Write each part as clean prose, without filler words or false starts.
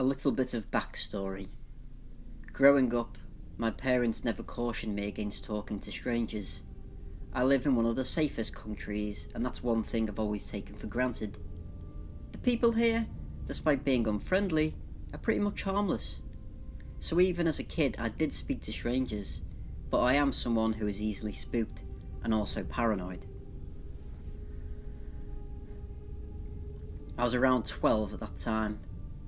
A little bit of backstory. Growing up, my parents never cautioned me against talking to strangers. I live in one of the safest countries, and that's one thing I've always taken for granted. The people here, despite being unfriendly, are pretty much harmless. So even as a kid I did speak to strangers, but I am someone who is easily spooked and also paranoid. I was around 12 at that time.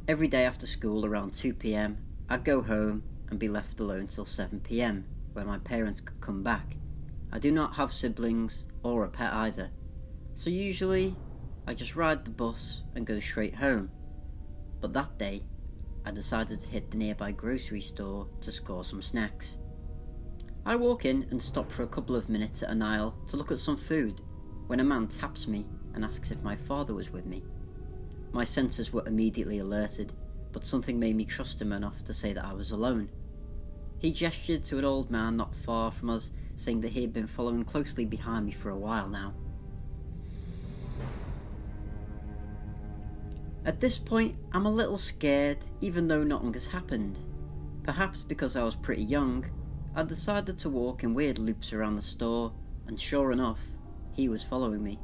Every day after school around 2 p.m, I'd go home and be left alone till 7 p.m, where my parents could come back. I do not have siblings or a pet either, so usually I just ride the bus and go straight home. But that day, I decided to hit the nearby grocery store to score some snacks. I walk in and stop for a couple of minutes at an aisle to look at some food, when a man taps me and asks if my father was with me. My senses were immediately alerted, but something made me trust him enough to say that I was alone. He gestured to an old man not far from us, saying that he had been following closely behind me for a while now. At this point, I'm a little scared, even though nothing has happened. Perhaps because I was pretty young, I decided to walk in weird loops around the store, and sure enough, he was following me.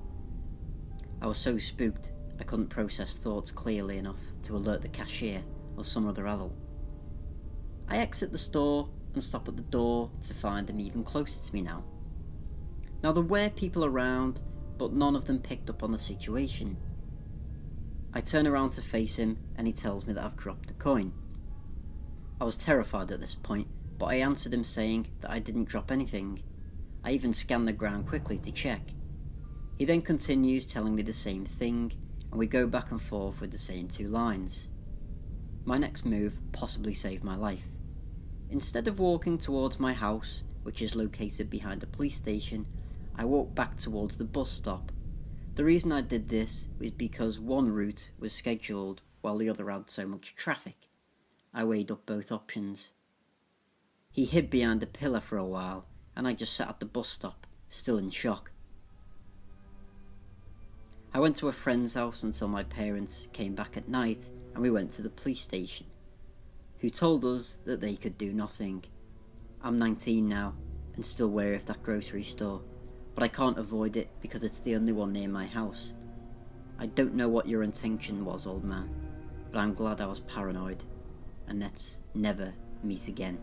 I was so spooked, I couldn't process thoughts clearly enough to alert the cashier or some other adult. I exit the store and stop at the door to find him even closer to me now. Now there were people around, but none of them picked up on the situation. I turn around to face him and he tells me that I've dropped a coin. I was terrified at this point, but I answered him saying that I didn't drop anything. I even scanned the ground quickly to check. He then continues telling me the same thing, and we go back and forth with the same two lines. My next move possibly saved my life. Instead of walking towards my house, which is located behind a police station, I walked back towards the bus stop. The reason I did this was because one route was scheduled while the other had so much traffic. I weighed up both options. He hid behind a pillar for a while, and I just sat at the bus stop, still in shock. I went to a friend's house until my parents came back at night, and we went to the police station, who told us that they could do nothing. I'm 19 now, and still wary of that grocery store, but I can't avoid it because it's the only one near my house. I don't know what your intention was, old man, but I'm glad I was paranoid, and let's never meet again.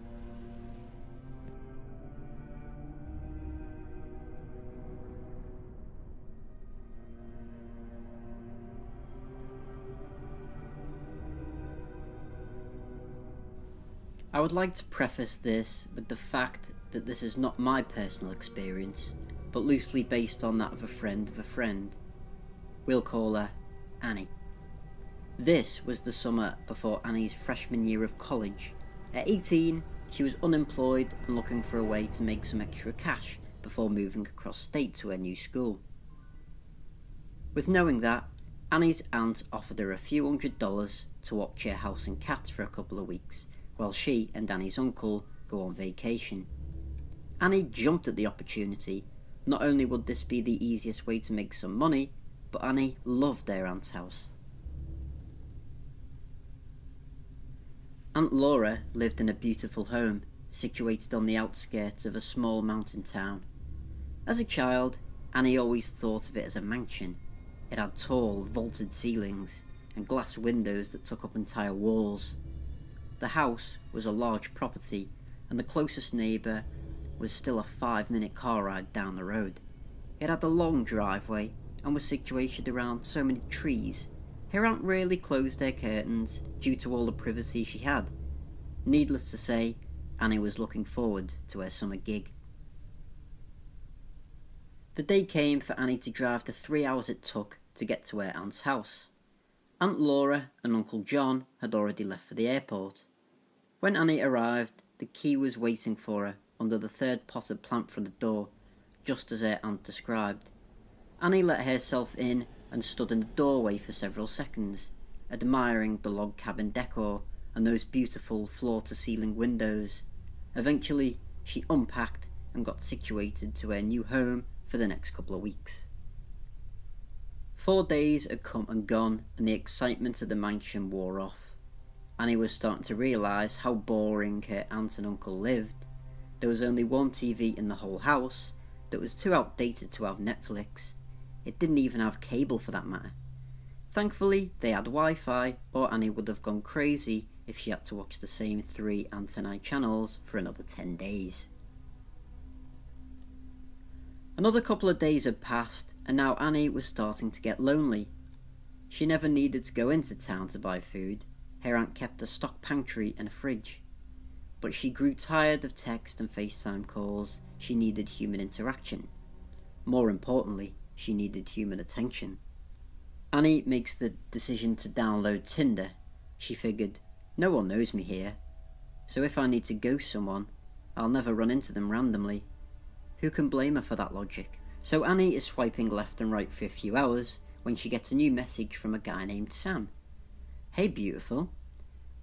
I would like to preface this with the fact that this is not my personal experience, but loosely based on that of a friend of a friend. We'll call her Annie. This was the summer before Annie's freshman year of college. At 18, she was unemployed and looking for a way to make some extra cash before moving across state to her new school. With knowing that, Annie's aunt offered her a few $100 to watch her house and cats for a couple of weeks, while she and Annie's uncle go on vacation. Annie jumped at the opportunity. Not only would this be the easiest way to make some money, but Annie loved their aunt's house. Aunt Laura lived in a beautiful home, situated on the outskirts of a small mountain town. As a child, Annie always thought of it as a mansion. It had tall, vaulted ceilings, and glass windows that took up entire walls. The house was a large property, and the closest neighbour was still a 5-minute car ride down the road. It had a long driveway, and was situated around so many trees. Her aunt rarely closed her curtains due to all the privacy she had. Needless to say, Annie was looking forward to her summer gig. The day came for Annie to drive the 3 hours it took to get to her aunt's house. Aunt Laura and Uncle John had already left for the airport. When Annie arrived, the key was waiting for her under the third potted plant from the door, just as her aunt described. Annie let herself in and stood in the doorway for several seconds, admiring the log cabin decor and those beautiful floor-to-ceiling windows. Eventually, she unpacked and got situated to her new home for the next couple of weeks. 4 days had come and gone, and the excitement of the mansion wore off. Annie was starting to realise how boring her aunt and uncle lived. There was only one TV in the whole house that was too outdated to have Netflix. It didn't even have cable for that matter. Thankfully, they had Wi-Fi, or Annie would have gone crazy if she had to watch the same 3 antennae channels for another 10 days. Another couple of days had passed, and now Annie was starting to get lonely. She never needed to go into town to buy food. Her aunt kept a stock pantry and a fridge. But she grew tired of text and FaceTime calls. She needed human interaction. More importantly, she needed human attention. Annie makes the decision to download Tinder. She figured, no one knows me here, so if I need to ghost someone, I'll never run into them randomly. Who can blame her for that logic? So Annie is swiping left and right for a few hours when she gets a new message from a guy named Sam. Hey beautiful.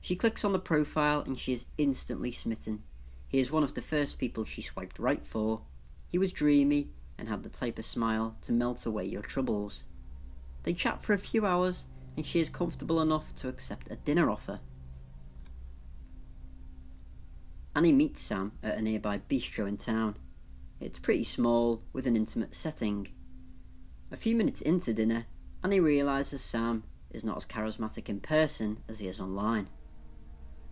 She clicks on the profile and she is instantly smitten. He is one of the first people she swiped right for. He was dreamy and had the type of smile to melt away your troubles. They chat for a few hours and she is comfortable enough to accept a dinner offer. Annie meets Sam at a nearby bistro in town. It's pretty small, with an intimate setting. A few minutes into dinner, Annie realises Sam is not as charismatic in person as he is online.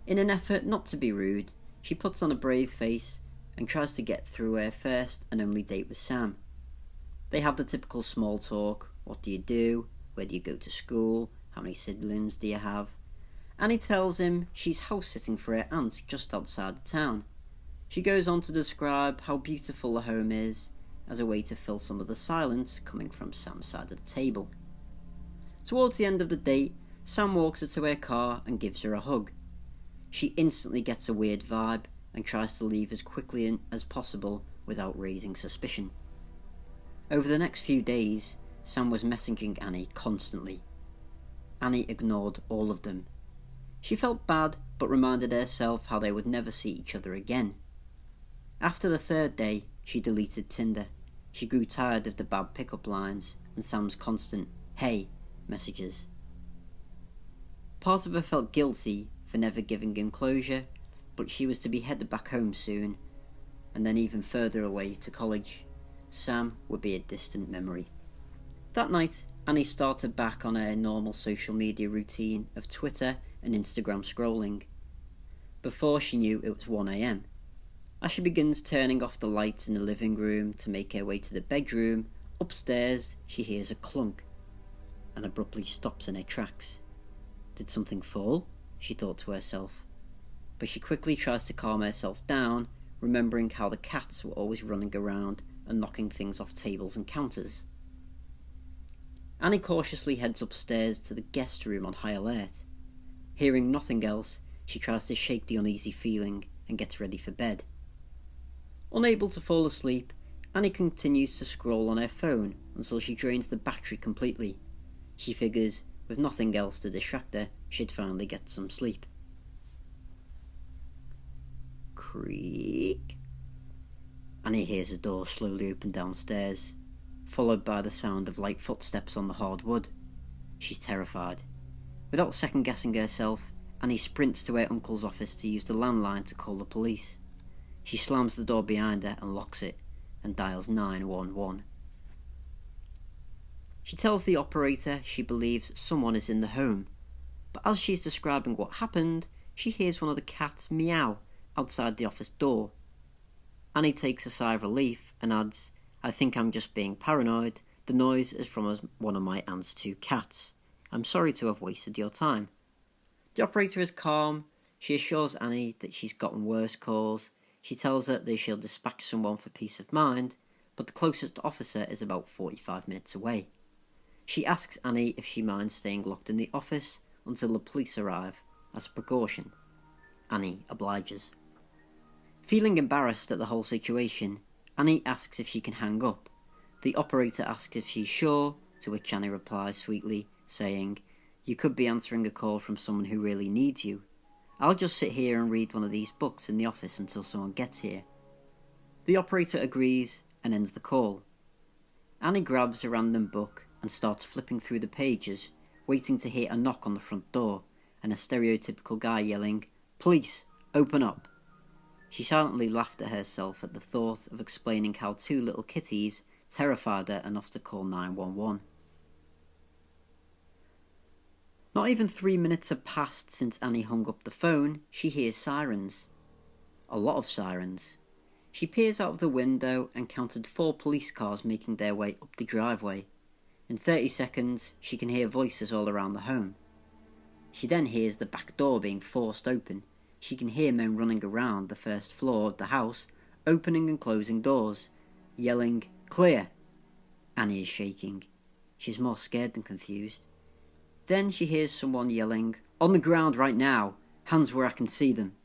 In an effort not to be rude, she puts on a brave face and tries to get through her first and only date with Sam. They have the typical small talk. What do you do? Where do you go to school? How many siblings do you have? Annie tells him she's house-sitting for her aunt just outside the town. She goes on to describe how beautiful the home is as a way to fill some of the silence coming from Sam's side of the table. Towards the end of the date, Sam walks her to her car and gives her a hug. She instantly gets a weird vibe and tries to leave as quickly as possible without raising suspicion. Over the next few days, Sam was messaging Annie constantly. Annie ignored all of them. She felt bad, but reminded herself how they would never see each other again. After the 3rd day, she deleted Tinder. She grew tired of the bad pickup lines and Sam's constant "hey" messages. Part of her felt guilty for never giving him closure, but she was to be headed back home soon, and then even further away to college. Sam would be a distant memory. That night, Annie started back on her normal social media routine of Twitter and Instagram scrolling. Before she knew it was 1 a.m. As she begins turning off the lights in the living room to make her way to the bedroom, upstairs she hears a clunk and abruptly stops in her tracks. Did something fall? She thought to herself. But she quickly tries to calm herself down, remembering how the cats were always running around and knocking things off tables and counters. Annie cautiously heads upstairs to the guest room on high alert. Hearing nothing else, she tries to shake the uneasy feeling and gets ready for bed. Unable to fall asleep, Annie continues to scroll on her phone until she drains the battery completely. She figures, with nothing else to distract her, she'd finally get some sleep. Creak. Annie hears a door slowly open downstairs, followed by the sound of light footsteps on the hard wood. She's terrified. Without second-guessing herself, Annie sprints to her uncle's office to use the landline to call the police. She slams the door behind her and locks it, and dials 911. She tells the operator she believes someone is in the home, but as she's describing what happened, she hears one of the cats meow outside the office door. Annie takes a sigh of relief and adds, I think I'm just being paranoid. The noise is from one of my aunt's 2 cats. I'm sorry to have wasted your time. The operator is calm. She assures Annie that she's gotten worse calls. She tells her they shall dispatch someone for peace of mind, but the closest officer is about 45 minutes away. She asks Annie if she minds staying locked in the office until the police arrive, as a precaution. Annie obliges. Feeling embarrassed at the whole situation, Annie asks if she can hang up. The operator asks if she's sure, to which Annie replies sweetly, saying, You could be answering a call from someone who really needs you. I'll just sit here and read one of these books in the office until someone gets here. The operator agrees and ends the call. Annie grabs a random book and starts flipping through the pages, waiting to hear a knock on the front door, and a stereotypical guy yelling, "Police, open up." She silently laughed at herself at the thought of explaining how two little kitties terrified her enough to call 911. Not even 3 minutes had passed since Annie hung up the phone, she hears sirens. A lot of sirens. She peers out of the window and counted 4 police cars making their way up the driveway. In 30 seconds, she can hear voices all around the home. She then hears the back door being forced open. She can hear men running around the first floor of the house, opening and closing doors, yelling, "Clear!" Annie is shaking. She's more scared than confused. Then she hears someone yelling, "On the ground right now! Hands where I can see them!"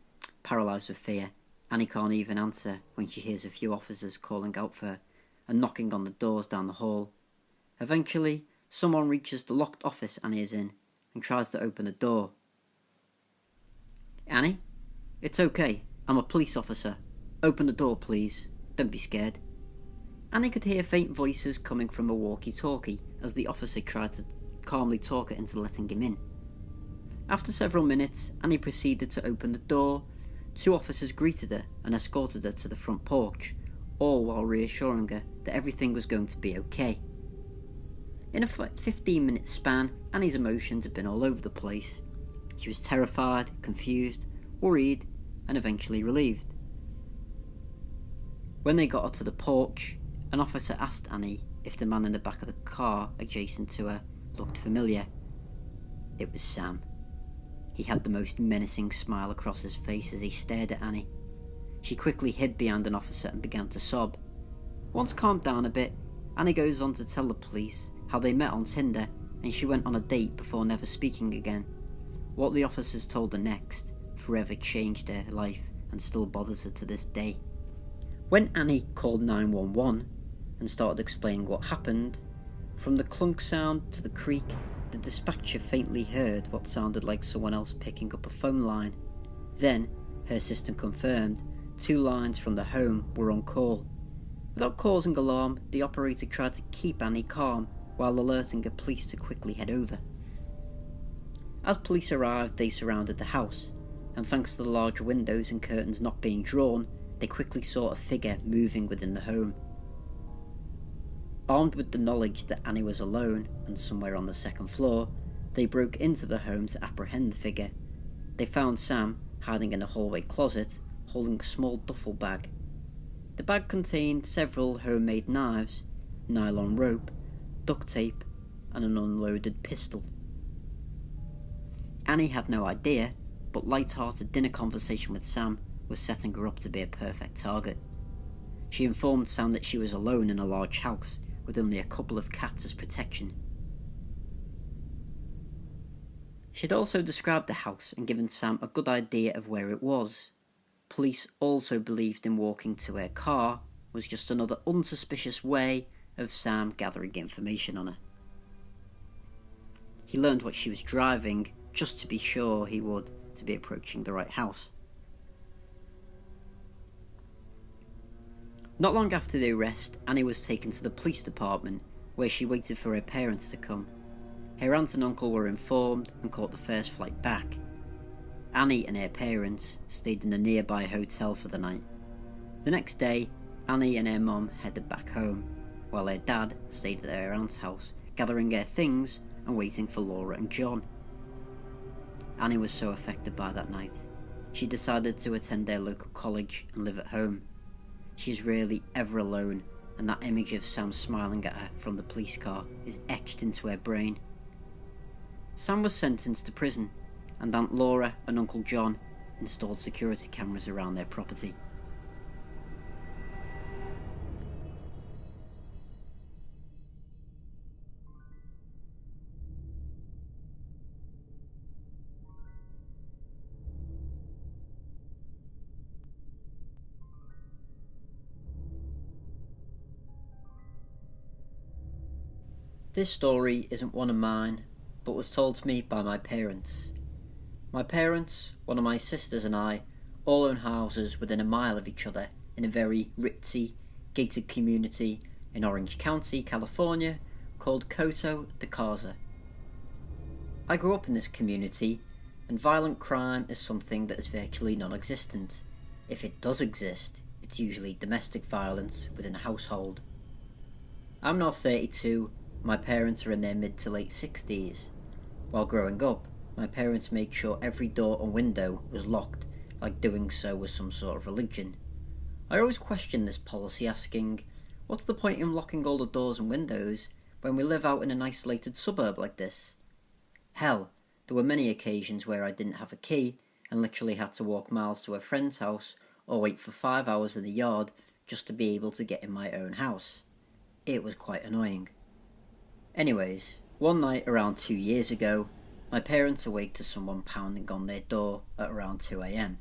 Paralysed with fear, Annie can't even answer when she hears a few officers calling out for her and knocking on the doors down the hall. Eventually, someone reaches the locked office Annie is in and tries to open the door. "Annie? It's okay. I'm a police officer. Open the door, please. Don't be scared." Annie could hear faint voices coming from a walkie-talkie as the officer tried to calmly talk her into letting him in. After several minutes, Annie proceeded to open the door. 2 officers greeted her and escorted her to the front porch, all while reassuring her that everything was going to be okay. In a 15-minute span, Annie's emotions had been all over the place. She was terrified, confused, worried, and eventually relieved. When they got her to the porch, an officer asked Annie if the man in the back of the car adjacent to her looked familiar. It was Sam. He had the most menacing smile across his face as he stared at Annie. She quickly hid behind an officer and began to sob. Once calmed down a bit, Annie goes on to tell the police how they met on Tinder and she went on a date before never speaking again. What the officers told her next forever changed her life and still bothers her to this day. When Annie called 911 and started explaining what happened, from the clunk sound to the creak, the dispatcher faintly heard what sounded like someone else picking up a phone line. Then, her system confirmed, 2 lines from the home were on call. Without causing alarm, the operator tried to keep Annie calm while alerting the police to quickly head over. As police arrived, they surrounded the house, and thanks to the large windows and curtains not being drawn, they quickly saw a figure moving within the home. Armed with the knowledge that Annie was alone and somewhere on the 2nd floor, they broke into the home to apprehend the figure. They found Sam hiding in a hallway closet, holding a small duffel bag. The bag contained several homemade knives, nylon rope, duct tape, and an unloaded pistol. Annie had no idea, but light-hearted dinner conversation with Sam was setting her up to be a perfect target. She informed Sam that she was alone in a large house, with only a couple of cats as protection. She'd also described the house and given Sam a good idea of where it was. Police also believed in walking to her car was just another unsuspicious way of Sam gathering information on her. He learned what she was driving just to be sure he would to be approaching the right house. Not long after the arrest, Annie was taken to the police department, where she waited for her parents to come. Her aunt and uncle were informed and caught the first flight back. Annie and her parents stayed in a nearby hotel for the night. The next day, Annie and her mum headed back home, while her dad stayed at her aunt's house, gathering her things and waiting for Laura and John. Annie was so affected by that night, she decided to attend their local college and live at home. She's rarely ever alone, and that image of Sam smiling at her from the police car is etched into her brain. Sam was sentenced to prison, and Aunt Laura and Uncle John installed security cameras around their property. This story isn't one of mine, but was told to me by my parents. My parents, one of my sisters and I all own houses within a mile of each other in a very ritzy, gated community in Orange County, California called Coto de Caza. I grew up in this community and violent crime is something that is virtually non-existent. If it does exist, it's usually domestic violence within a household. I'm now 32, my parents are in their mid to late 60s. While growing up, my parents made sure every door and window was locked, like doing so was some sort of religion. I always question this policy, asking, what's the point in locking all the doors and windows when we live out in an isolated suburb like this? Hell, there were many occasions where I didn't have a key and literally had to walk miles to a friend's house or wait for 5 hours in the yard just to be able to get in my own house. It was quite annoying. Anyways, one night around 2 years ago, my parents awake to someone pounding on their door at around 2 a.m.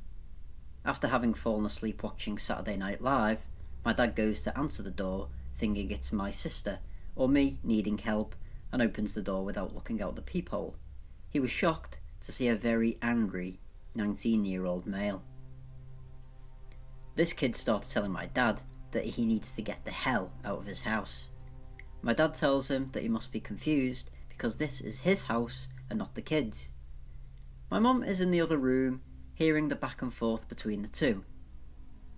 After having fallen asleep watching Saturday Night Live, my dad goes to answer the door, thinking it's my sister, or me needing help, and opens the door without looking out the peephole. He was shocked to see a very angry 19-year-old male. This kid starts telling my dad that he needs to get the hell out of his house. My dad tells him that he must be confused because this is his house and not the kid's. My mum is in the other room, hearing the back and forth between the two.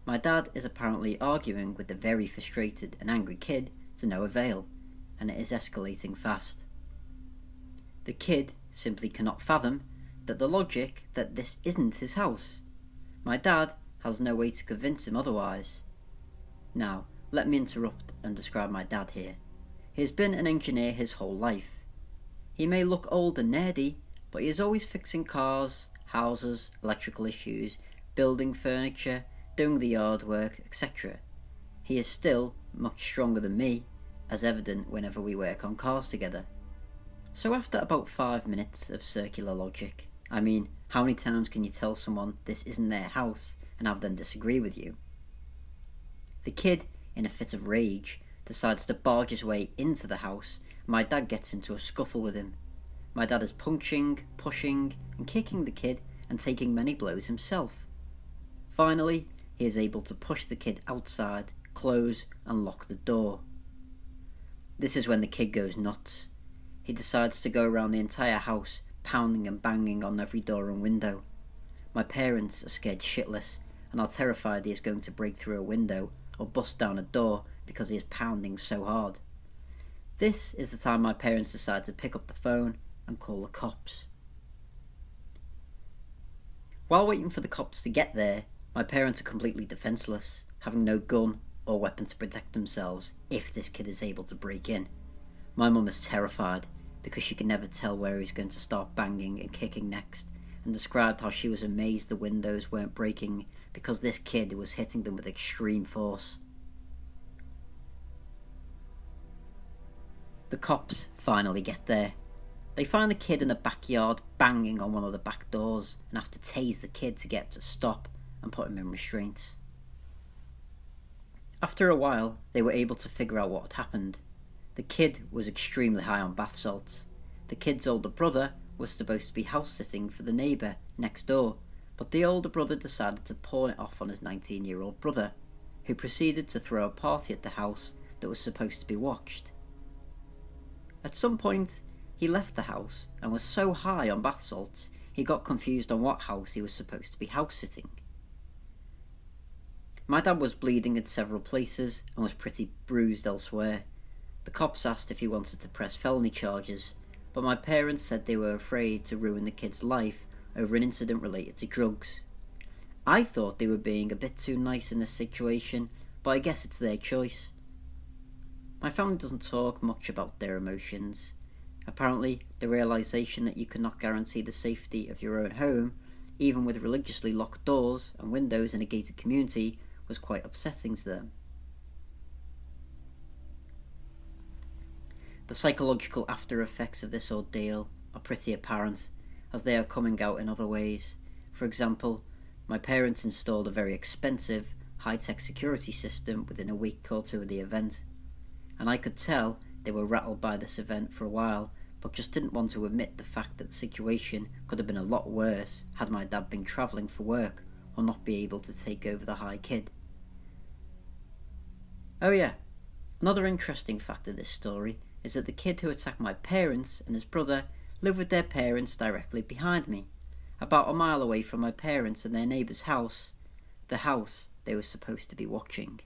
My dad is apparently arguing with the very frustrated and angry kid to no avail, and it is escalating fast. The kid simply cannot fathom the logic that this isn't his house. My dad has no way to convince him otherwise. Now, let me interrupt and describe my dad here. He has been an engineer his whole life. He may look old and nerdy, but he is always fixing cars, houses, electrical issues, building furniture, doing the yard work, etc. He is still much stronger than me, as evident whenever we work on cars together. So after about 5 minutes of circular logic, I mean, how many times can you tell someone this isn't their house and have them disagree with you? The kid, in a fit of rage, decides to barge his way into the house, and my dad gets into a scuffle with him. My dad is punching, pushing, and kicking the kid and taking many blows himself. Finally, he is able to push the kid outside, close, and lock the door. This is when the kid goes nuts. He decides to go around the entire house, pounding and banging on every door and window. My parents are scared shitless and are terrified he is going to break through a window or bust down a door because he is pounding so hard. This is the time my parents decide to pick up the phone and call the cops. While waiting for the cops to get there, my parents are completely defenceless, having no gun or weapon to protect themselves if this kid is able to break in. My mum is terrified because she can never tell where he's going to start banging and kicking next, and described how she was amazed the windows weren't breaking because this kid was hitting them with extreme force. The cops finally get there. They find the kid in the backyard banging on one of the back doors and have to tase the kid to get him to stop and put him in restraints. After a while, they were able to figure out what had happened. The kid was extremely high on bath salts. The kid's older brother was supposed to be house-sitting for the neighbour next door, but the older brother decided to pawn it off on his 19-year-old brother, who proceeded to throw a party at the house that was supposed to be watched. At some point, he left the house and was so high on bath salts he got confused on what house he was supposed to be house-sitting. My dad was bleeding in several places and was pretty bruised elsewhere. The cops asked if he wanted to press felony charges, but my parents said they were afraid to ruin the kid's life over an incident related to drugs. I thought they were being a bit too nice in this situation, but I guess it's their choice. My family doesn't talk much about their emotions. Apparently, the realisation that you cannot guarantee the safety of your own home, even with religiously locked doors and windows in a gated community, was quite upsetting to them. The psychological after effects of this ordeal are pretty apparent, as they are coming out in other ways. For example, my parents installed a very expensive, high-tech security system within a week or two of the event, and I could tell they were rattled by this event for a while, but just didn't want to admit the fact that the situation could have been a lot worse had my dad been travelling for work or not be able to take over the high kid. Oh yeah, another interesting fact of this story is that the kid who attacked my parents and his brother lived with their parents directly behind me. about a mile away from my parents and their neighbour's house, the house they were supposed to be watching.